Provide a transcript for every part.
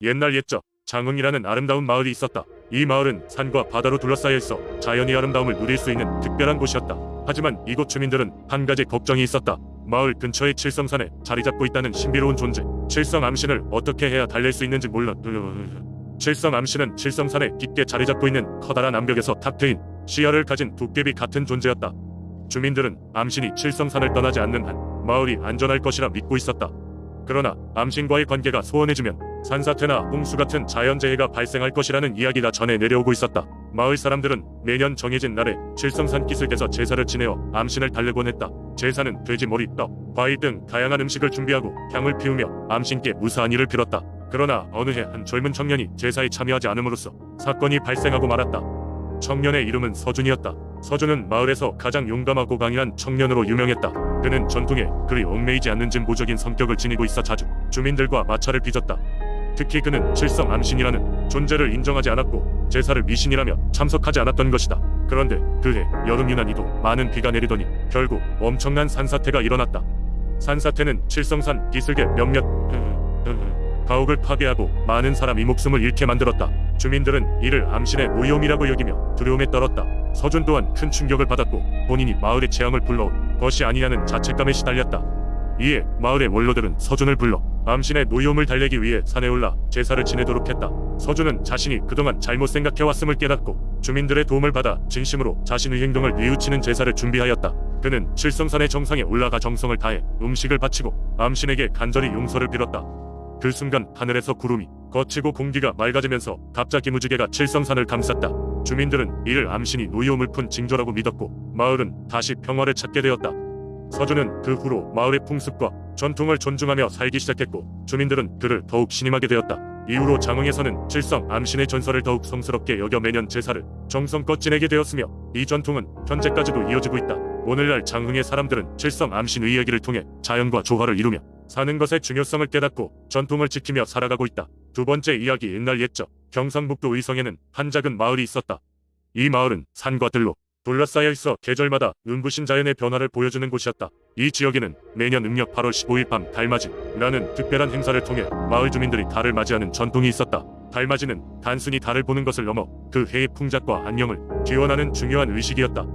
옛날 옛적 장흥이라는 아름다운 마을이 있었다. 이 마을은 산과 바다로 둘러싸여 있어 자연의 아름다움을 누릴 수 있는 특별한 곳이었다. 하지만 이곳 주민들은 한 가지 걱정이 있었다. 마을 근처의 칠성산에 자리 잡고 있다는 신비로운 존재, 칠성암신을 어떻게 해야 달랠 수 있는지 몰라. 칠성암신은 칠성산에 깊게 자리 잡고 있는 커다란 암벽에서 탁 트인 시야를 가진 도깨비 같은 존재였다. 주민들은 암신이 칠성산을 떠나지 않는 한 마을이 안전할 것이라 믿고 있었다. 그러나 암신과의 관계가 소원해지면 산사태나 홍수 같은 자연재해가 발생할 것이라는 이야기가 전해 내려오고 있었다. 마을 사람들은 매년 정해진 날에 칠성산 기슭에서 제사를 지내어 암신을 달래곤 했다. 제사는 돼지 머리, 떡, 과일 등 다양한 음식을 준비하고 향을 피우며 암신께 무사한 일을 빌었다. 그러나 어느 해 한 젊은 청년이 제사에 참여하지 않음으로써 사건이 발생하고 말았다. 청년의 이름은 서준이었다. 서준은 마을에서 가장 용감하고 강인한 청년으로 유명했다. 그는 전통에 그리 얽매이지 않는 진보적인 성격을 지니고 있어 자주 주민들과 마찰을 빚었다. 특히 그는 칠성 암신이라는 존재를 인정하지 않았고 제사를 미신이라며 참석하지 않았던 것이다. 그런데 그해 여름 유난히도 많은 비가 내리더니 결국 엄청난 산사태가 일어났다. 산사태는 칠성산 기슭의 몇몇 가옥을 파괴하고 많은 사람이 목숨을 잃게 만들었다. 주민들은 이를 암신의 오염이라고 여기며 두려움에 떨었다. 서준 또한 큰 충격을 받았고 본인이 마을의 재앙을 불러온 것이 아니냐는 자책감에 시달렸다. 이에 마을의 원로들은 서준을 불러 암신의 노여움을 달래기 위해 산에 올라 제사를 지내도록 했다. 서준은 자신이 그동안 잘못 생각해왔음을 깨닫고 주민들의 도움을 받아 진심으로 자신의 행동을 뉘우치는 제사를 준비하였다. 그는 칠성산의 정상에 올라가 정성을 다해 음식을 바치고 암신에게 간절히 용서를 빌었다. 그 순간 하늘에서 구름이 거치고 공기가 맑아지면서 갑자기 무지개가 칠성산을 감쌌다. 주민들은 이를 암신이 노여움을 푼 징조라고 믿었고 마을은 다시 평화를 찾게 되었다. 서준은 그 후로 마을의 풍습과 전통을 존중하며 살기 시작했고 주민들은 그를 더욱 신임하게 되었다. 이후로 장흥에서는 칠성 암신의 전설을 더욱 성스럽게 여겨 매년 제사를 정성껏 지내게 되었으며 이 전통은 현재까지도 이어지고 있다. 오늘날 장흥의 사람들은 칠성 암신의 이야기를 통해 자연과 조화를 이루며 사는 것의 중요성을 깨닫고 전통을 지키며 살아가고 있다. 두 번째 이야기. 옛날 옛적 경상북도 의성에는 한 작은 마을이 있었다. 이 마을은 산과 들로 둘러싸여 있어 계절마다 눈부신 자연의 변화를 보여주는 곳이었다. 이 지역에는 매년 음력 8월 15일 밤 달맞이라는 특별한 행사를 통해 마을 주민들이 달을 맞이하는 전통이 있었다. 달맞이는 단순히 달을 보는 것을 넘어 그 해의 풍작과 안녕을 기원하는 중요한 의식이었다.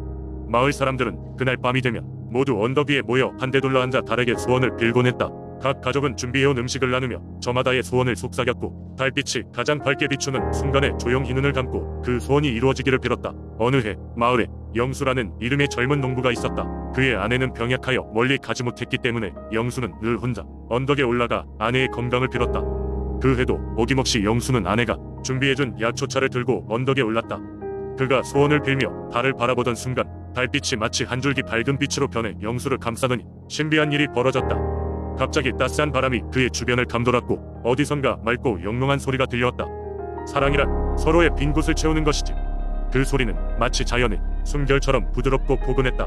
마을 사람들은 그날 밤이 되면 모두 언덕 위에 모여 한데 둘러앉아 달에게 소원을 빌곤 했다. 각 가족은 준비해온 음식을 나누며 저마다의 소원을 속삭였고 달빛이 가장 밝게 비추는 순간에 조용히 눈을 감고 그 소원이 이루어지기를 빌었다. 어느 해 마을에 영수라는 이름의 젊은 농부가 있었다. 그의 아내는 병약하여 멀리 가지 못했기 때문에 영수는 늘 혼자 언덕에 올라가 아내의 건강을 빌었다. 그 해도 어김없이 영수는 아내가 준비해준 약초차를 들고 언덕에 올랐다. 그가 소원을 빌며 달을 바라보던 순간 달빛이 마치 한 줄기 밝은 빛으로 변해 영수를 감싸더니 신비한 일이 벌어졌다. 갑자기 따스한 바람이 그의 주변을 감돌았고 어디선가 맑고 영롱한 소리가 들려왔다. 사랑이란 서로의 빈 곳을 채우는 것이지. 그 소리는 마치 자연의 숨결처럼 부드럽고 포근했다.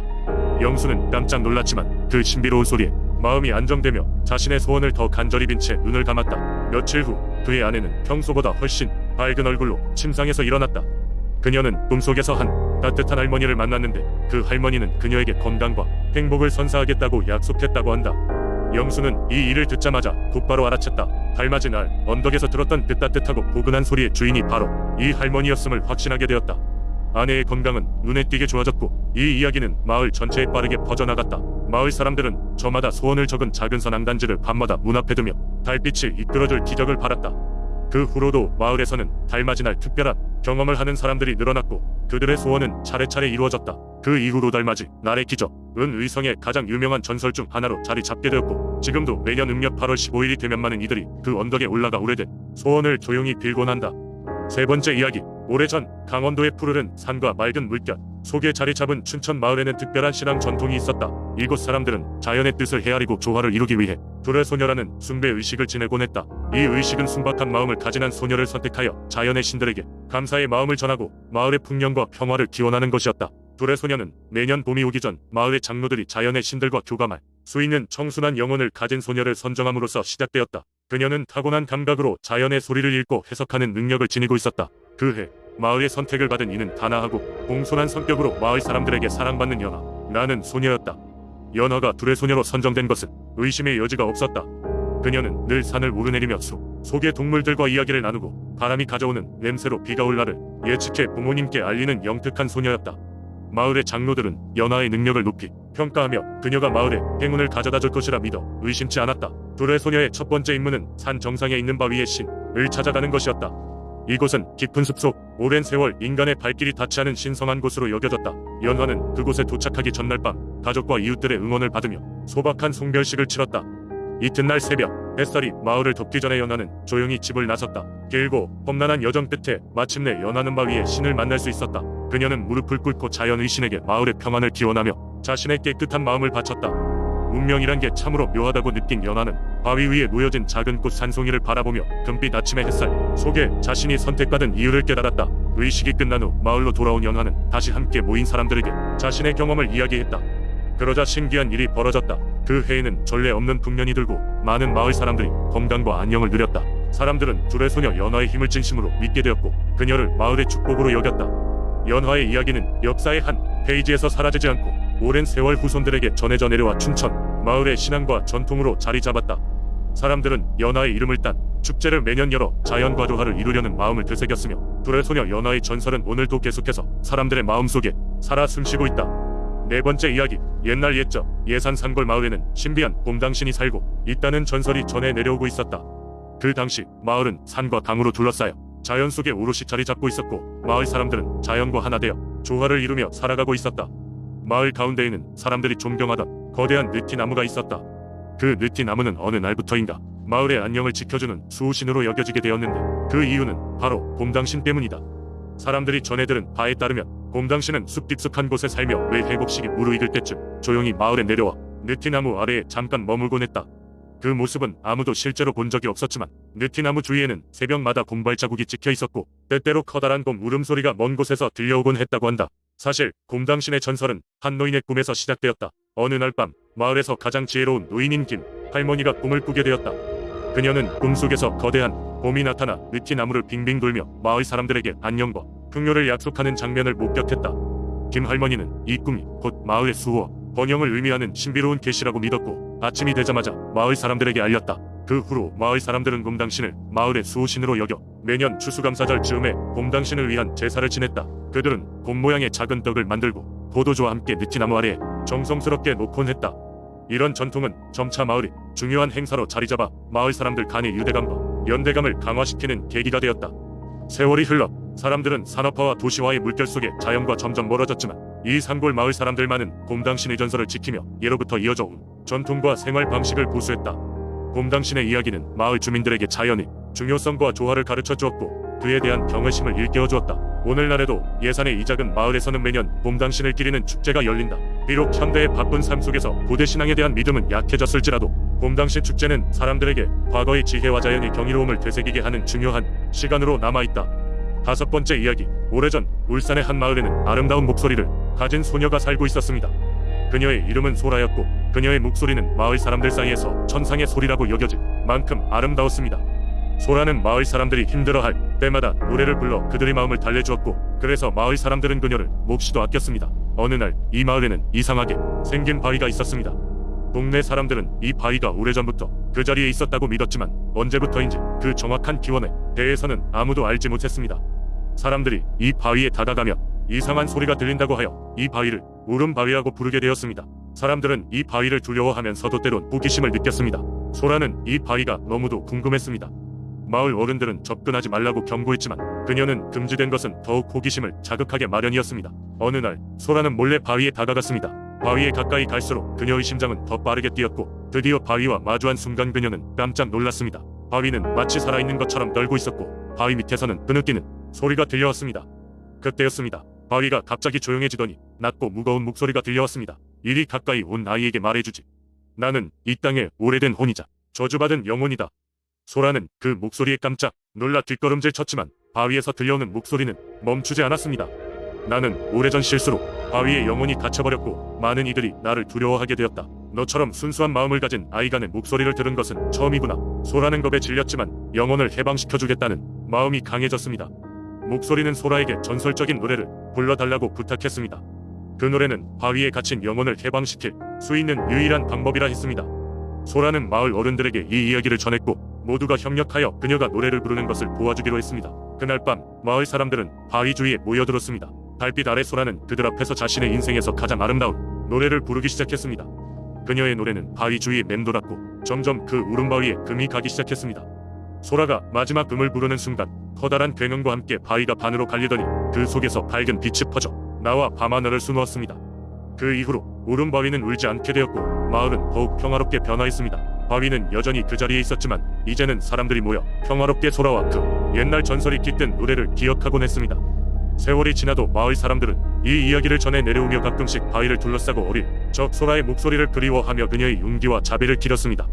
영수는 깜짝 놀랐지만 그 신비로운 소리에 마음이 안정되며 자신의 소원을 더 간절히 빈 채 눈을 감았다. 며칠 후 그의 아내는 평소보다 훨씬 밝은 얼굴로 침상에서 일어났다. 그녀는 꿈속에서 한 따뜻한 할머니를 만났는데 그 할머니는 그녀에게 건강과 행복을 선사하겠다고 약속했다고 한다. 영수는 이 일을 듣자마자 곧바로 알아챘다. 달맞이 날 언덕에서 들었던 그 따뜻하고 포근한 소리의 주인이 바로 이 할머니였음을 확신하게 되었다. 아내의 건강은 눈에 띄게 좋아졌고 이 이야기는 마을 전체에 빠르게 퍼져나갔다. 마을 사람들은 저마다 소원을 적은 작은 선앙단지를 밤마다 문 앞에 두며 달빛이 이끌어줄 기적을 바랐다. 그 후로도 마을에서는 달맞이 날 특별한 경험을 하는 사람들이 늘어났고 그들의 소원은 차례차례 이루어졌다. 그 이후로 달맞이 날의 기적은 의성의 가장 유명한 전설 중 하나로 자리 잡게 되었고 지금도 매년 음력 8월 15일이 되면 많은 이들이 그 언덕에 올라가 오래된 소원을 조용히 빌곤 한다. 세 번째 이야기. 오래전 강원도의 푸르른 산과 맑은 물결 속에 자리 잡은 춘천 마을에는 특별한 신앙 전통이 있었다. 이곳 사람들은 자연의 뜻을 헤아리고 조화를 이루기 위해 둘의 소녀라는 숭배 의식을 지내곤 했다. 이 의식은 순박한 마음을 가진 한 소녀를 선택하여 자연의 신들에게 감사의 마음을 전하고 마을의 풍년과 평화를 기원하는 것이었다. 둘의 소녀는 매년 봄이 오기 전 마을의 장로들이 자연의 신들과 교감할 수 있는 청순한 영혼을 가진 소녀를 선정함으로써 시작되었다. 그녀는 타고난 감각으로 자연의 소리를 읽고 해석하는 능력을 지니고 있었다. 그해 마을의 선택을 받은 이는 단아하고 공손한 성격으로 마을 사람들에게 사랑받는 연하라는 소녀였다. 연하가 둘의 소녀로 선정된 것은 의심의 여지가 없었다. 그녀는 늘 산을 오르내리며 속의 동물들과 이야기를 나누고 바람이 가져오는 냄새로 비가 올 날을 예측해 부모님께 알리는 영특한 소녀였다. 마을의 장로들은 연하의 능력을 높이 평가하며 그녀가 마을에 행운을 가져다 줄 것이라 믿어 의심치 않았다. 둘의 소녀의 첫 번째 임무는 산 정상에 있는 바위의 신을 찾아가는 것이었다. 이곳은 깊은 숲속 오랜 세월 인간의 발길이 닿지 않은 신성한 곳으로 여겨졌다. 연화는 그곳에 도착하기 전날 밤 가족과 이웃들의 응원을 받으며 소박한 송별식을 치렀다. 이튿날 새벽 햇살이 마을을 덮기 전에 연화는 조용히 집을 나섰다. 길고 험난한 여정 끝에 마침내 연화는 바위의 신을 만날 수 있었다. 그녀는 무릎을 꿇고 자연의 신에게 마을의 평안을 기원하며 자신의 깨끗한 마음을 바쳤다. 운명이란 게 참으로 묘하다고 느낀 연화는 바위 위에 놓여진 작은 꽃 산송이를 바라보며 금빛 아침의 햇살 속에 자신이 선택받은 이유를 깨달았다. 의식이 끝난 후 마을로 돌아온 연화는 다시 함께 모인 사람들에게 자신의 경험을 이야기했다. 그러자 신기한 일이 벌어졌다. 그 해에는 전례 없는 풍년이 들고 많은 마을 사람들이 건강과 안녕을 누렸다. 사람들은 둘의 소녀 연화의 힘을 진심으로 믿게 되었고 그녀를 마을의 축복으로 여겼다. 연화의 이야기는 역사의 한 페이지에서 사라지지 않고 오랜 세월 후손들에게 전해져 내려와 춘천 마을의 신앙과 전통으로 자리 잡았다. 사람들은 연화의 이름을 딴 축제를 매년 열어 자연과 조화를 이루려는 마음을 되새겼으며 둘의 소녀 연화의 전설은 오늘도 계속해서 사람들의 마음속에 살아 숨쉬고 있다. 네 번째 이야기. 옛날 옛적 예산 산골 마을에는 신비한 곰당신이 살고 있다는 전설이 전해 내려오고 있었다. 그 당시 마을은 산과 강으로 둘러싸여 자연 속에 오롯이 자리 잡고 있었고 마을 사람들은 자연과 하나 되어 조화를 이루며 살아가고 있었다. 마을 가운데에는 사람들이 존경하던 거대한 느티나무가 있었다. 그 느티나무는 어느 날부터인가 마을의 안녕을 지켜주는 수호신으로 여겨지게 되었는데 그 이유는 바로 곰당신 때문이다. 사람들이 전해 들은 바에 따르면 곰당신은 숲 깊숙한 곳에 살며 뇌 회복식이 무르익을 때쯤 조용히 마을에 내려와 느티나무 아래에 잠깐 머물곤 했다. 그 모습은 아무도 실제로 본 적이 없었지만 느티나무 주위에는 새벽마다 곰 발자국이 찍혀 있었고 때때로 커다란 곰 울음소리가 먼 곳에서 들려오곤 했다고 한다. 사실 곰당신의 전설은 한 노인의 꿈에서 시작되었다. 어느 날 밤 마을에서 가장 지혜로운 노인인 김 할머니가 꿈을 꾸게 되었다. 그녀는 꿈속에서 거대한 곰이 나타나 느티나무를 빙빙 돌며 마을 사람들에게 안녕과 풍요를 약속하는 장면을 목격했다. 김 할머니는 이 꿈이 곧 마을의 수호와 번영을 의미하는 신비로운 계시라고 믿었고 아침이 되자마자 마을 사람들에게 알렸다. 그 후로 마을 사람들은 곰당신을 마을의 수호신으로 여겨 매년 추수감사절 즈음에 곰당신을 위한 제사를 지냈다. 그들은 곰 모양의 작은 떡을 만들고 포도주와 함께 느티나무 아래에 정성스럽게 놓곤 했다. 이런 전통은 점차 마을이 중요한 행사로 자리잡아 마을 사람들 간의 유대감과 연대감을 강화시키는 계기가 되었다. 세월이 흘러 사람들은 산업화와 도시화의 물결 속에 자연과 점점 멀어졌지만 이 산골 마을 사람들만은 곰당신의 전설을 지키며 예로부터 이어져 온 전통과 생활 방식을 고수했다. 곰당신의 이야기는 마을 주민들에게 자연의 중요성과 조화를 가르쳐 주었고 그에 대한 경외심을 일깨워 주었다. 오늘날에도 예산의 이 작은 마을에서는 매년 곰당신을 기리는 축제가 열린다. 비록 현대의 바쁜 삶 속에서 고대 신앙에 대한 믿음은 약해졌을지라도 곰당신 축제는 사람들에게 과거의 지혜와 자연의 경이로움을 되새기게 하는 중요한 시간으로 남아있다. 다섯 번째 이야기. 오래전 울산의 한 마을에는 아름다운 목소리를 가진 소녀가 살고 있었습니다. 그녀의 이름은 소라였고 그녀의 목소리는 마을 사람들 사이에서 천상의 소리라고 여겨질 만큼 아름다웠습니다. 소라는 마을 사람들이 힘들어할 때마다 노래를 불러 그들의 마음을 달래주었고 그래서 마을 사람들은 그녀를 몹시도 아꼈습니다. 어느 날 이 마을에는 이상하게 생긴 바위가 있었습니다. 동네 사람들은 이 바위가 오래전부터 그 자리에 있었다고 믿었지만 언제부터인지 그 정확한 기원에 대해서는 아무도 알지 못했습니다. 사람들이 이 바위에 다가가면 이상한 소리가 들린다고 하여 이 바위를 울음바위라고 부르게 되었습니다. 사람들은 이 바위를 두려워하면서도 때론 호기심을 느꼈습니다. 소라는 이 바위가 너무도 궁금했습니다. 마을 어른들은 접근하지 말라고 경고했지만 그녀는 금지된 것은 더욱 호기심을 자극하게 마련이었습니다. 어느 날 소라는 몰래 바위에 다가갔습니다. 바위에 가까이 갈수록 그녀의 심장은 더 빠르게 뛰었고 드디어 바위와 마주한 순간 그녀는 깜짝 놀랐습니다. 바위는 마치 살아있는 것처럼 떨고 있었고 바위 밑에서는 흐느끼는 소리가 들려왔습니다. 그때였습니다. 바위가 갑자기 조용해지더니 낮고 무거운 목소리가 들려왔습니다. 이리 가까이 온 아이에게 말해주지. 나는 이 땅의 오래된 혼이자 저주받은 영혼이다. 소라는 그 목소리에 깜짝 놀라 뒷걸음질 쳤지만 바위에서 들려오는 목소리는 멈추지 않았습니다. 나는 오래전 실수로 바위에 영혼이 갇혀버렸고 많은 이들이 나를 두려워하게 되었다. 너처럼 순수한 마음을 가진 아이가 내 목소리를 들은 것은 처음이구나. 소라는 겁에 질렸지만 영혼을 해방시켜주겠다는 마음이 강해졌습니다. 목소리는 소라에게 전설적인 노래를 불러달라고 부탁했습니다. 그 노래는 바위에 갇힌 영혼을 해방시킬 수 있는 유일한 방법이라 했습니다. 소라는 마을 어른들에게 이 이야기를 전했고 모두가 협력하여 그녀가 노래를 부르는 것을 도와주기로 했습니다. 그날 밤 마을 사람들은 바위 주위에 모여들었습니다. 달빛 아래 소라는 그들 앞에서 자신의 인생에서 가장 아름다운 노래를 부르기 시작했습니다. 그녀의 노래는 바위 주위에 맴돌았고 점점 그 울음바위에 금이 가기 시작했습니다. 소라가 마지막 음을 부르는 순간 커다란 굉음과 함께 바위가 반으로 갈리더니 그 속에서 밝은 빛이 퍼져 나와 밤하늘을 수놓았습니다. 그 이후로 울음바위는 울지 않게 되었고 마을은 더욱 평화롭게 변화했습니다. 바위는 여전히 그 자리에 있었지만 이제는 사람들이 모여 평화롭게 소라와 그 옛날 전설이 깃든 노래를 기억하곤 했습니다. 세월이 지나도 마을 사람들은 이 이야기를 전해 내려오며 가끔씩 바위를 둘러싸고 어릴 적 소라의 목소리를 그리워하며 그녀의 용기와 자비를 기렸습니다.